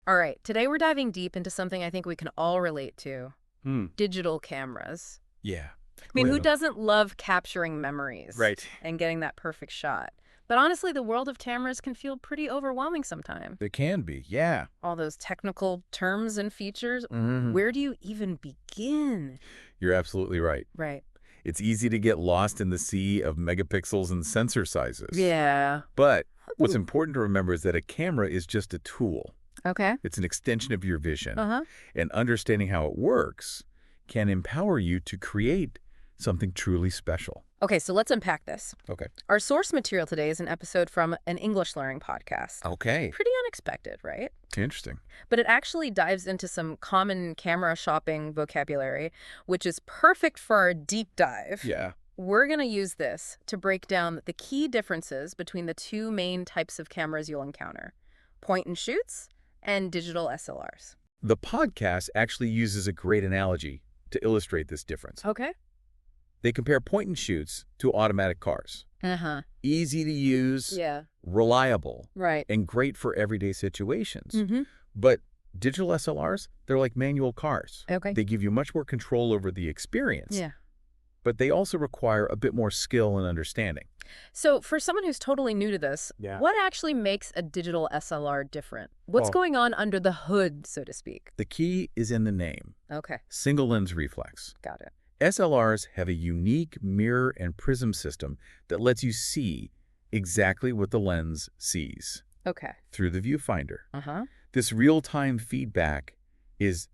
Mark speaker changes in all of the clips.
Speaker 1: All right, today we're diving deep into something I think we can all relate to.
Speaker 2: Hmm.
Speaker 1: Digital cameras.
Speaker 2: Yeah.
Speaker 1: I
Speaker 2: Go
Speaker 1: mean, who
Speaker 2: ahead.
Speaker 1: doesn't love capturing memories
Speaker 2: Right.
Speaker 1: and getting that perfect shot? But honestly, the world of cameras can feel pretty overwhelming sometimes.
Speaker 2: They can be, yeah.
Speaker 1: All those technical terms and features,
Speaker 2: Hmm.
Speaker 1: where do you even begin?
Speaker 2: You're absolutely right.
Speaker 1: Right.
Speaker 2: It's easy to get lost in the sea of megapixels and sensor sizes.
Speaker 1: Yeah.
Speaker 2: But what's important to remember is that a camera is just a tool.
Speaker 1: Okay.
Speaker 2: It's an extension of your vision.
Speaker 1: Uh-huh.
Speaker 2: And understanding how it works can empower you to create something truly special.
Speaker 1: Okay, so let's unpack this.
Speaker 2: Okay.
Speaker 1: Our source material today is an episode from an English learning podcast.
Speaker 2: Okay.
Speaker 1: Pretty unexpected, right?
Speaker 2: Interesting.
Speaker 1: But it actually dives into some common camera shopping vocabulary, which is perfect for our deep dive.
Speaker 2: Yeah.
Speaker 1: We're going to use this to break down the key differences between the two main types of cameras you'll encounter: point and shoots and digital SLRs.
Speaker 2: The podcast actually uses a great analogy to illustrate this difference.
Speaker 1: Okay.
Speaker 2: They compare point and shoots to automatic cars.
Speaker 1: Uh-huh.
Speaker 2: Easy to use,
Speaker 1: Yeah.
Speaker 2: reliable,
Speaker 1: Right.
Speaker 2: and great for everyday situations.
Speaker 1: Mm-hmm.
Speaker 2: But digital SLRs, they're like manual cars.
Speaker 1: Okay.
Speaker 2: They give you much more control over the experience,
Speaker 1: Yeah.
Speaker 2: but they also require a bit more skill and understanding.
Speaker 1: So for someone who's totally new to this,
Speaker 2: Yeah.
Speaker 1: what actually makes a digital SLR different? What's
Speaker 2: Well-
Speaker 1: going on under the hood, so to speak?
Speaker 2: The key is in the name,
Speaker 1: Okay.
Speaker 2: single lens reflex.
Speaker 1: Got it.
Speaker 2: SLRs have a unique mirror and prism system that lets you see exactly what the lens sees
Speaker 1: Okay.
Speaker 2: through the viewfinder.
Speaker 1: Uh-huh.
Speaker 2: This real-time feedback is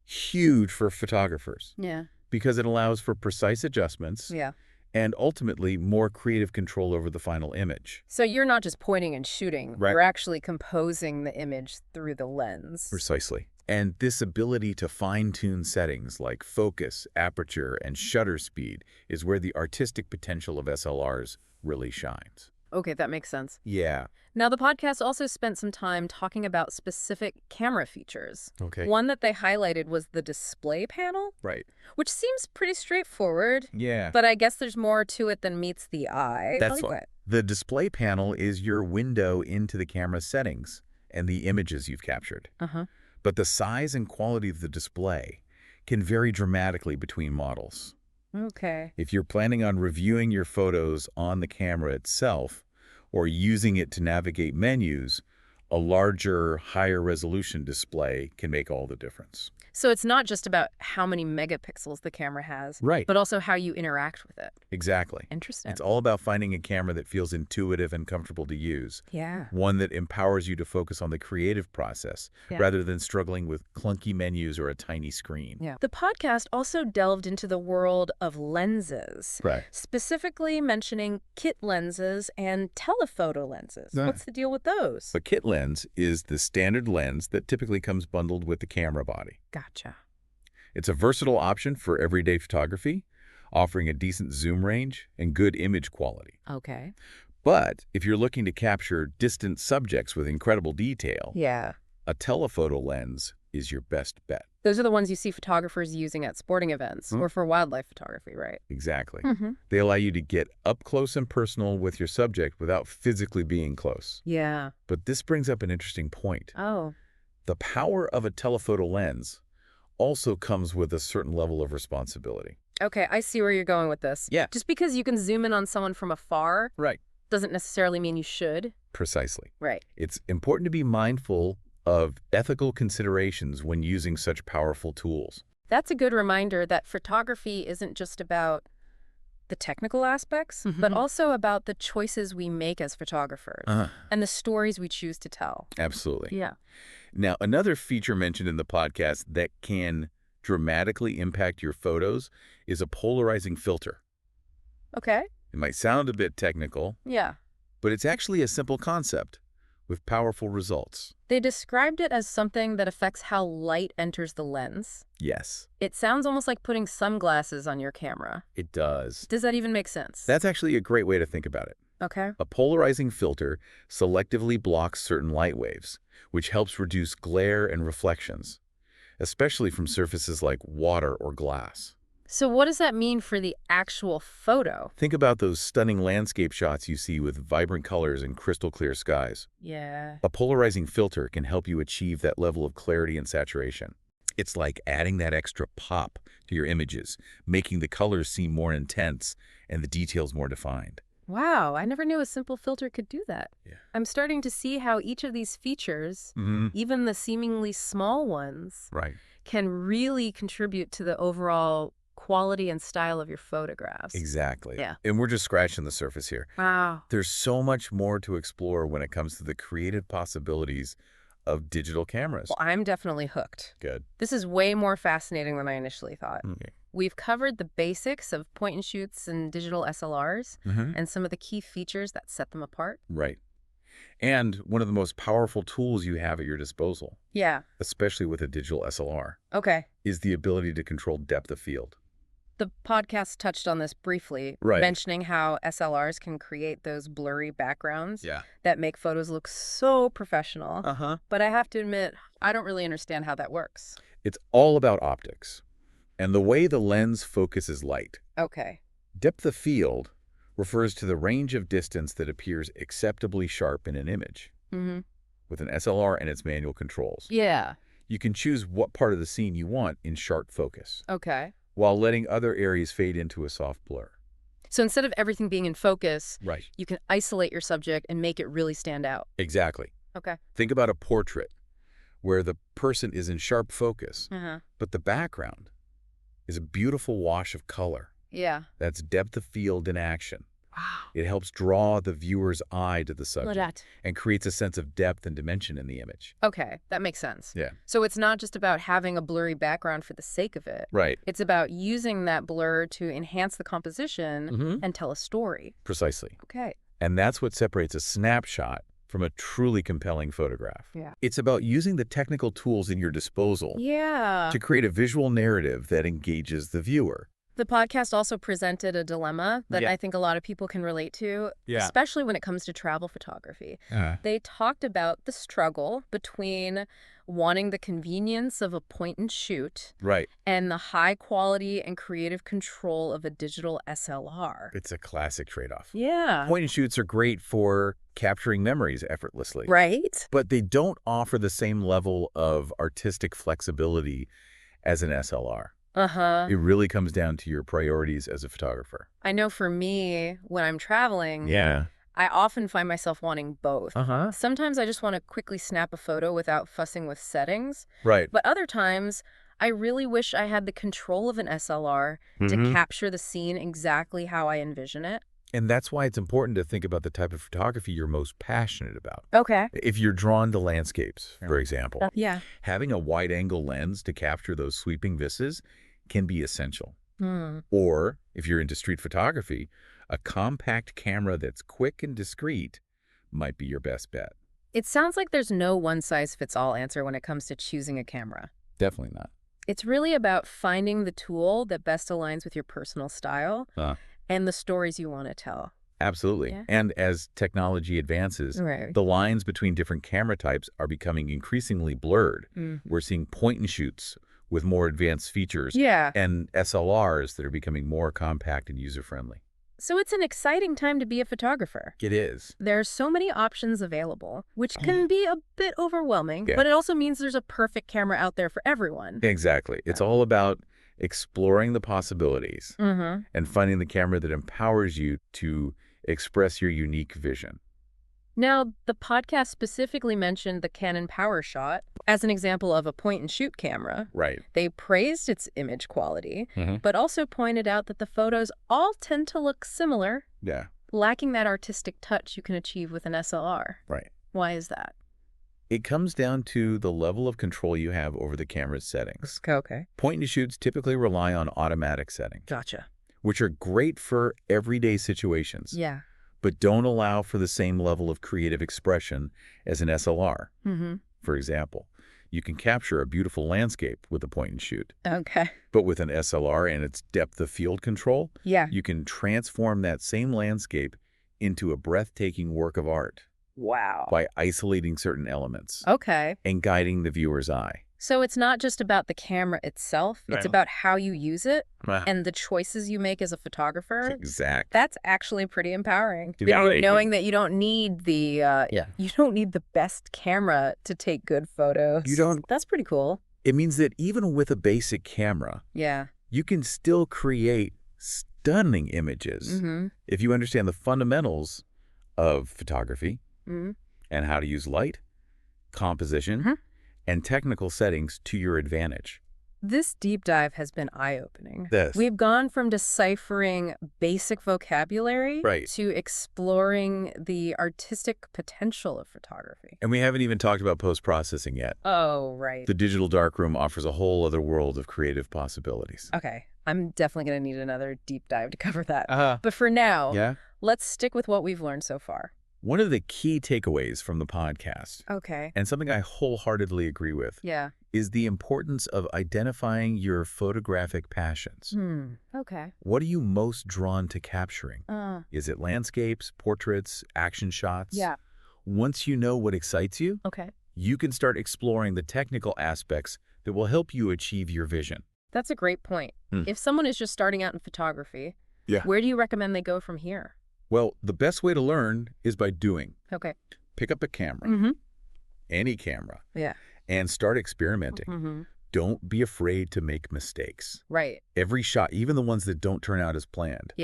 Speaker 2: huge for photographers
Speaker 1: Yeah.
Speaker 2: because it allows for precise adjustments
Speaker 1: Yeah.
Speaker 2: and ultimately more creative control over the final image.
Speaker 1: So you're not just pointing and shooting.
Speaker 2: Right.
Speaker 1: You're actually composing the image through the lens.
Speaker 2: Precisely. And this ability to fine-tune settings like focus, aperture, and shutter speed is where the artistic potential of SLRs really shines.
Speaker 1: Okay, that makes sense.
Speaker 2: Yeah.
Speaker 1: Now, the podcast also spent some time talking about specific camera features.
Speaker 2: Okay.
Speaker 1: One that they highlighted was the display panel,
Speaker 2: Right.
Speaker 1: which seems pretty straightforward,
Speaker 2: Yeah.
Speaker 1: but I guess there's more to it than meets the eye.
Speaker 2: That's
Speaker 1: Like
Speaker 2: what. The display panel is your window into the camera settings and the images you've captured.
Speaker 1: Uh-huh.
Speaker 2: But the size and quality of the display can vary dramatically between models.
Speaker 1: Okay.
Speaker 2: If you're planning on reviewing your photos on the camera itself or using it to navigate menus, a larger, higher resolution display can make all the difference.
Speaker 1: So it's not just about how many megapixels the camera has,
Speaker 2: Right.
Speaker 1: but also how you interact with it.
Speaker 2: Exactly.
Speaker 1: Interesting.
Speaker 2: It's all about finding a camera that feels intuitive and comfortable to use.
Speaker 1: Yeah.
Speaker 2: One that empowers you to focus on the creative process
Speaker 1: Yeah.
Speaker 2: rather than struggling with clunky menus or a tiny screen.
Speaker 1: Yeah. The podcast also delved into the world of lenses,
Speaker 2: Right.
Speaker 1: specifically mentioning kit lenses and telephoto lenses.
Speaker 2: Ah.
Speaker 1: What's the deal with those?
Speaker 2: A kit lens is the standard lens that typically comes bundled with the camera body.
Speaker 1: Gotcha.
Speaker 2: It's a versatile option for everyday photography, offering a decent zoom range and good image quality.
Speaker 1: Okay.
Speaker 2: But if you're looking to capture distant subjects with incredible detail,
Speaker 1: Yeah.
Speaker 2: a telephoto lens is your best bet.
Speaker 1: Those are the ones you see photographers using at sporting events or for wildlife photography, right?
Speaker 2: Exactly.
Speaker 1: Mm-hmm.
Speaker 2: They allow you to get up close and personal with your subject without physically being close.
Speaker 1: Yeah.
Speaker 2: But this brings up an interesting point.
Speaker 1: Oh.
Speaker 2: The power of a telephoto lens also comes with a certain level of responsibility.
Speaker 1: Okay, I see where you're going with this.
Speaker 2: Yeah.
Speaker 1: Just because you can zoom in on someone from afar
Speaker 2: Right.
Speaker 1: doesn't necessarily mean you should.
Speaker 2: Precisely.
Speaker 1: Right.
Speaker 2: It's important to be mindful of ethical considerations when using such powerful tools.
Speaker 1: That's a good reminder that photography isn't just about the technical aspects, but also about the choices we make as photographers and the stories we choose to tell.
Speaker 2: Absolutely.
Speaker 1: Yeah.
Speaker 2: Now, another feature mentioned in the podcast that can dramatically impact your photos is a polarizing filter.
Speaker 1: Okay.
Speaker 2: It might sound a bit technical,
Speaker 1: Yeah.
Speaker 2: but it's actually a simple concept with powerful results.
Speaker 1: They described it as something that affects how light enters the lens.
Speaker 2: Yes,
Speaker 1: It sounds almost like putting sunglasses on your camera.
Speaker 2: it does.
Speaker 1: Does that even make sense?
Speaker 2: That's actually a great way to think about it.
Speaker 1: Okay.
Speaker 2: A polarizing filter selectively blocks certain light waves, which helps reduce glare and reflections, especially from surfaces like water or glass.
Speaker 1: So what does that mean for the actual photo?
Speaker 2: Think about those stunning landscape shots you see with vibrant colors and crystal clear skies.
Speaker 1: Yeah.
Speaker 2: A polarizing filter can help you achieve that level of clarity and saturation. It's like adding that extra pop to your images, making the colors seem more intense and the details more defined.
Speaker 1: Wow, I never knew a simple filter could do that.
Speaker 2: Yeah.
Speaker 1: I'm starting to see how each of these features,
Speaker 2: Mm-hmm.
Speaker 1: even the seemingly small ones,
Speaker 2: Right.
Speaker 1: can really contribute to the overall quality and style of your photographs.
Speaker 2: Exactly.
Speaker 1: Yeah.
Speaker 2: And we're just scratching the surface here.
Speaker 1: Wow.
Speaker 2: There's so much more to explore when it comes to the creative possibilities of digital cameras.
Speaker 1: Well, I'm definitely hooked.
Speaker 2: Good.
Speaker 1: This is way more fascinating than I initially thought.
Speaker 2: Okay.
Speaker 1: We've covered the basics of point-and-shoots and digital SLRs and some of the key features that set them apart.
Speaker 2: Right. And one of the most powerful tools you have at your disposal,
Speaker 1: Yeah.
Speaker 2: especially with a digital SLR,
Speaker 1: Okay.
Speaker 2: is the ability to control depth of field.
Speaker 1: The podcast touched on this briefly,
Speaker 2: Right.
Speaker 1: mentioning how SLRs can create those blurry backgrounds
Speaker 2: Yeah.
Speaker 1: that make photos look so professional.
Speaker 2: Uh-huh.
Speaker 1: But I have to admit, I don't really understand how that works.
Speaker 2: It's all about optics and the way the lens focuses light.
Speaker 1: Okay.
Speaker 2: Depth of field refers to the range of distance that appears acceptably sharp in an image.
Speaker 1: Mm-hmm.
Speaker 2: With an SLR and its manual controls,
Speaker 1: Yeah.
Speaker 2: you can choose what part of the scene you want in sharp focus,
Speaker 1: Okay.
Speaker 2: while letting other areas fade into a soft blur.
Speaker 1: So instead of everything being in focus,
Speaker 2: Right.
Speaker 1: you can isolate your subject and make it really stand out.
Speaker 2: Exactly.
Speaker 1: Okay.
Speaker 2: Think about a portrait where the person is in sharp focus,
Speaker 1: Uh-huh.
Speaker 2: but the background is a beautiful wash of color.
Speaker 1: Yeah.
Speaker 2: That's depth of field in action.
Speaker 1: Wow.
Speaker 2: It helps draw the viewer's eye to the
Speaker 1: Look
Speaker 2: subject
Speaker 1: at that.
Speaker 2: and creates a sense of depth and dimension in the image.
Speaker 1: Okay, that makes sense.
Speaker 2: Yeah.
Speaker 1: So it's not just about having a blurry background for the sake of it.
Speaker 2: Right.
Speaker 1: It's about using that blur to enhance the composition
Speaker 2: Mm-hmm.
Speaker 1: and tell a story.
Speaker 2: Precisely.
Speaker 1: Okay.
Speaker 2: And that's what separates a snapshot from a truly compelling photograph.
Speaker 1: Yeah.
Speaker 2: It's about using the technical tools in your disposal
Speaker 1: Yeah.
Speaker 2: to create a visual narrative that engages the viewer.
Speaker 1: The podcast also presented a dilemma that
Speaker 2: Yeah.
Speaker 1: I think a lot of people can relate to,
Speaker 2: Yeah.
Speaker 1: especially when it comes to travel photography. They talked about the struggle between wanting the convenience of a point and shoot
Speaker 2: Right.
Speaker 1: and the high quality and creative control of a digital SLR.
Speaker 2: It's a classic trade-off.
Speaker 1: Yeah.
Speaker 2: Point and shoots are great for capturing memories effortlessly,
Speaker 1: Right?
Speaker 2: but they don't offer the same level of artistic flexibility as an SLR.
Speaker 1: Uh-huh.
Speaker 2: It really comes down to your priorities as a photographer.
Speaker 1: I know for me, when I'm traveling,
Speaker 2: Yeah.
Speaker 1: I often find myself wanting both.
Speaker 2: Uh-huh.
Speaker 1: Sometimes I just want to quickly snap a photo without fussing with settings,
Speaker 2: Right.
Speaker 1: but other times I really wish I had the control of an SLR to capture the scene exactly how I envision it.
Speaker 2: And that's why it's important to think about the type of photography you're most passionate about.
Speaker 1: Okay.
Speaker 2: If you're drawn to landscapes, for example,
Speaker 1: Yeah.
Speaker 2: having a wide-angle lens to capture those sweeping vistas can be essential.
Speaker 1: Hmm.
Speaker 2: Or, if you're into street photography, a compact camera that's quick and discreet might be your best bet.
Speaker 1: It sounds like there's no one-size-fits-all answer when it comes to choosing a camera.
Speaker 2: Definitely not.
Speaker 1: It's really about finding the tool that best aligns with your personal style and the stories you want to tell.
Speaker 2: Absolutely.
Speaker 1: Yeah.
Speaker 2: And as technology advances,
Speaker 1: Right.
Speaker 2: the lines between different camera types are becoming increasingly blurred.
Speaker 1: Mm.
Speaker 2: We're seeing point and shoots with more advanced features
Speaker 1: Yeah.
Speaker 2: and SLRs that are becoming more compact and user-friendly.
Speaker 1: So it's an exciting time to be a photographer.
Speaker 2: It is.
Speaker 1: There are so many options available, which can be a bit overwhelming,
Speaker 2: Yeah.
Speaker 1: but it also means there's a perfect camera out there for everyone.
Speaker 2: Exactly. It's all about exploring the possibilities
Speaker 1: Mm-hmm.
Speaker 2: and finding the camera that empowers you to express your unique vision.
Speaker 1: Now, the podcast specifically mentioned the Canon PowerShot as an example of a point-and-shoot camera.
Speaker 2: Right.
Speaker 1: They praised its image quality,
Speaker 2: Mhm.
Speaker 1: but also pointed out that the photos all tend to look similar,
Speaker 2: Yeah.
Speaker 1: lacking that artistic touch you can achieve with an SLR.
Speaker 2: Right.
Speaker 1: Why is that?
Speaker 2: It comes down to the level of control you have over the camera's settings.
Speaker 1: Okay.
Speaker 2: Point-and-shoots typically rely on automatic settings,
Speaker 1: Gotcha.
Speaker 2: which are great for everyday situations,
Speaker 1: Yeah.
Speaker 2: but don't allow for the same level of creative expression as an SLR.
Speaker 1: Mm-hmm.
Speaker 2: For example, you can capture a beautiful landscape with a point-and-shoot,
Speaker 1: Okay.
Speaker 2: but with an SLR and its depth of field control,
Speaker 1: Yeah.
Speaker 2: you can transform that same landscape into a breathtaking work of art
Speaker 1: Wow.
Speaker 2: by isolating certain elements
Speaker 1: Okay.
Speaker 2: and guiding the viewer's eye.
Speaker 1: So it's not just about the camera itself. It's about how you use it and the choices you make as a photographer.
Speaker 2: Exactly.
Speaker 1: That's actually pretty empowering.
Speaker 2: Yeah.
Speaker 1: Knowing that you don't need the best camera to take good photos.
Speaker 2: You don't.
Speaker 1: That's pretty cool.
Speaker 2: It means that even with a basic camera, you can still create stunning images if you understand the fundamentals of photography and how to use light, composition, and technical settings to your advantage.
Speaker 1: This deep dive has been eye-opening.
Speaker 2: Yes.
Speaker 1: We've gone from deciphering basic vocabulary to exploring the artistic potential of photography.
Speaker 2: And we haven't even talked about post-processing yet.
Speaker 1: Oh, right.
Speaker 2: The digital darkroom offers a whole other world of creative possibilities.
Speaker 1: Okay. I'm definitely going to need another deep dive to cover that. But for now, let's stick with what we've learned so far.
Speaker 2: One of the key takeaways from the podcast, and something I wholeheartedly agree with, is the importance of identifying your photographic passions.
Speaker 1: Okay.
Speaker 2: What are you most drawn to capturing? Is it landscapes, portraits, action shots? Once you know what excites you, you can start exploring the technical aspects that will help you achieve your vision.
Speaker 1: That's a great point. If someone is just starting out in photography, where do you recommend they go from here?
Speaker 2: Well, the best way to learn is by doing.
Speaker 1: Okay.
Speaker 2: Pick up a camera, any camera, and start experimenting. Don't be afraid to make mistakes.
Speaker 1: Right.
Speaker 2: Every shot, even the ones that don't turn out as planned,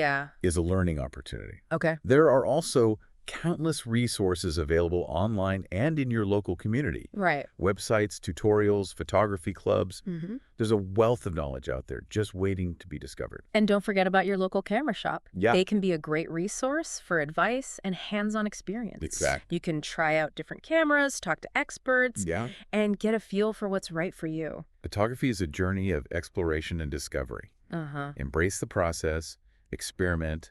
Speaker 2: is a learning opportunity.
Speaker 1: Okay.
Speaker 2: There are also countless resources available online and in your local community.
Speaker 1: Right.
Speaker 2: Websites, tutorials, photography clubs. There's a wealth of knowledge out there just waiting to be discovered.
Speaker 1: And don't forget about your local camera shop. They can be a great resource for advice and hands-on experience.
Speaker 2: Exactly.
Speaker 1: You can try out different cameras, talk to experts, and get a feel for what's right for you.
Speaker 2: Photography is a journey of exploration and discovery. Embrace the process, experiment,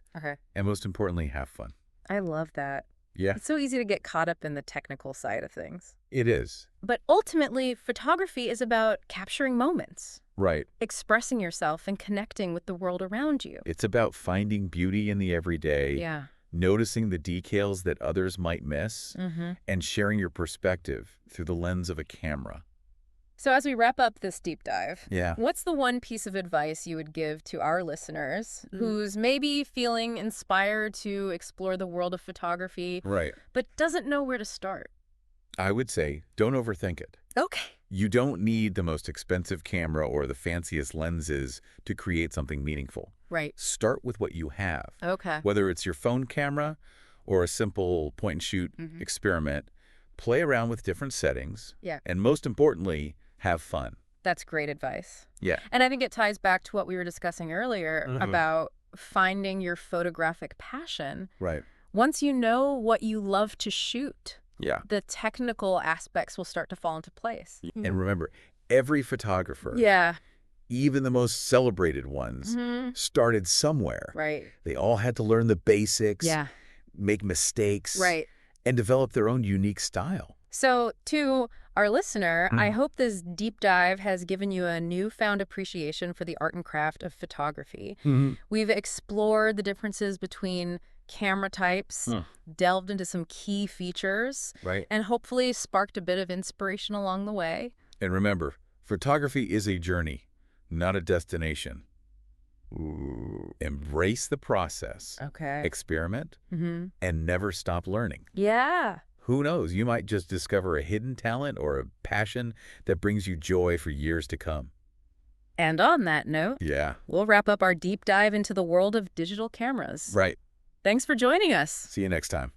Speaker 2: and most importantly, have fun.
Speaker 1: I love that.
Speaker 2: Yeah.
Speaker 1: It's so easy to get caught up in the technical side of things.
Speaker 2: It is.
Speaker 1: But ultimately, photography is about capturing moments.
Speaker 2: Right.
Speaker 1: Expressing yourself and connecting with the world around you.
Speaker 2: It's about finding beauty in the everyday, noticing the details that others might miss, and sharing your perspective through the lens of a camera.
Speaker 1: So as we wrap up this deep dive,
Speaker 2: Yeah.
Speaker 1: what's the one piece of advice you would give to our listeners who's maybe feeling inspired to explore the world of photography,
Speaker 2: Right.
Speaker 1: but doesn't know where to start?
Speaker 2: I would say don't overthink it.
Speaker 1: Okay.
Speaker 2: You don't need the most expensive camera or the fanciest lenses to create something meaningful.
Speaker 1: Right.
Speaker 2: Start with what you have.
Speaker 1: Okay.
Speaker 2: Whether it's your phone camera or a simple point-and-shoot experiment, play around with different settings.
Speaker 1: Yeah.
Speaker 2: And most importantly, have fun.
Speaker 1: That's great advice.
Speaker 2: Yeah.
Speaker 1: And I think it ties back to what we were discussing earlier about finding your photographic passion.
Speaker 2: Right.
Speaker 1: Once you know what you love to shoot,
Speaker 2: Yeah.
Speaker 1: the technical aspects will start to fall into place.
Speaker 2: And remember, every photographer, even the most celebrated ones, started somewhere.
Speaker 1: Right.
Speaker 2: They all had to learn the basics,
Speaker 1: Yeah.
Speaker 2: make mistakes,
Speaker 1: Right.
Speaker 2: and develop their own unique style.
Speaker 1: So, to our listener, I hope this deep dive has given you a newfound appreciation for the art and craft of photography. We've explored the differences between camera types, delved into some key features, and hopefully sparked a bit of inspiration along the way.
Speaker 2: And remember, photography is a journey, not a destination. Embrace the process.
Speaker 1: Okay.
Speaker 2: Experiment, and never stop learning.
Speaker 1: Yeah.
Speaker 2: Who knows? You might just discover a hidden talent or a passion that brings you joy for years to come.
Speaker 1: And on that note, we'll wrap up our deep dive into the world of digital cameras.
Speaker 2: Right.
Speaker 1: Thanks for joining us.
Speaker 2: See you next time.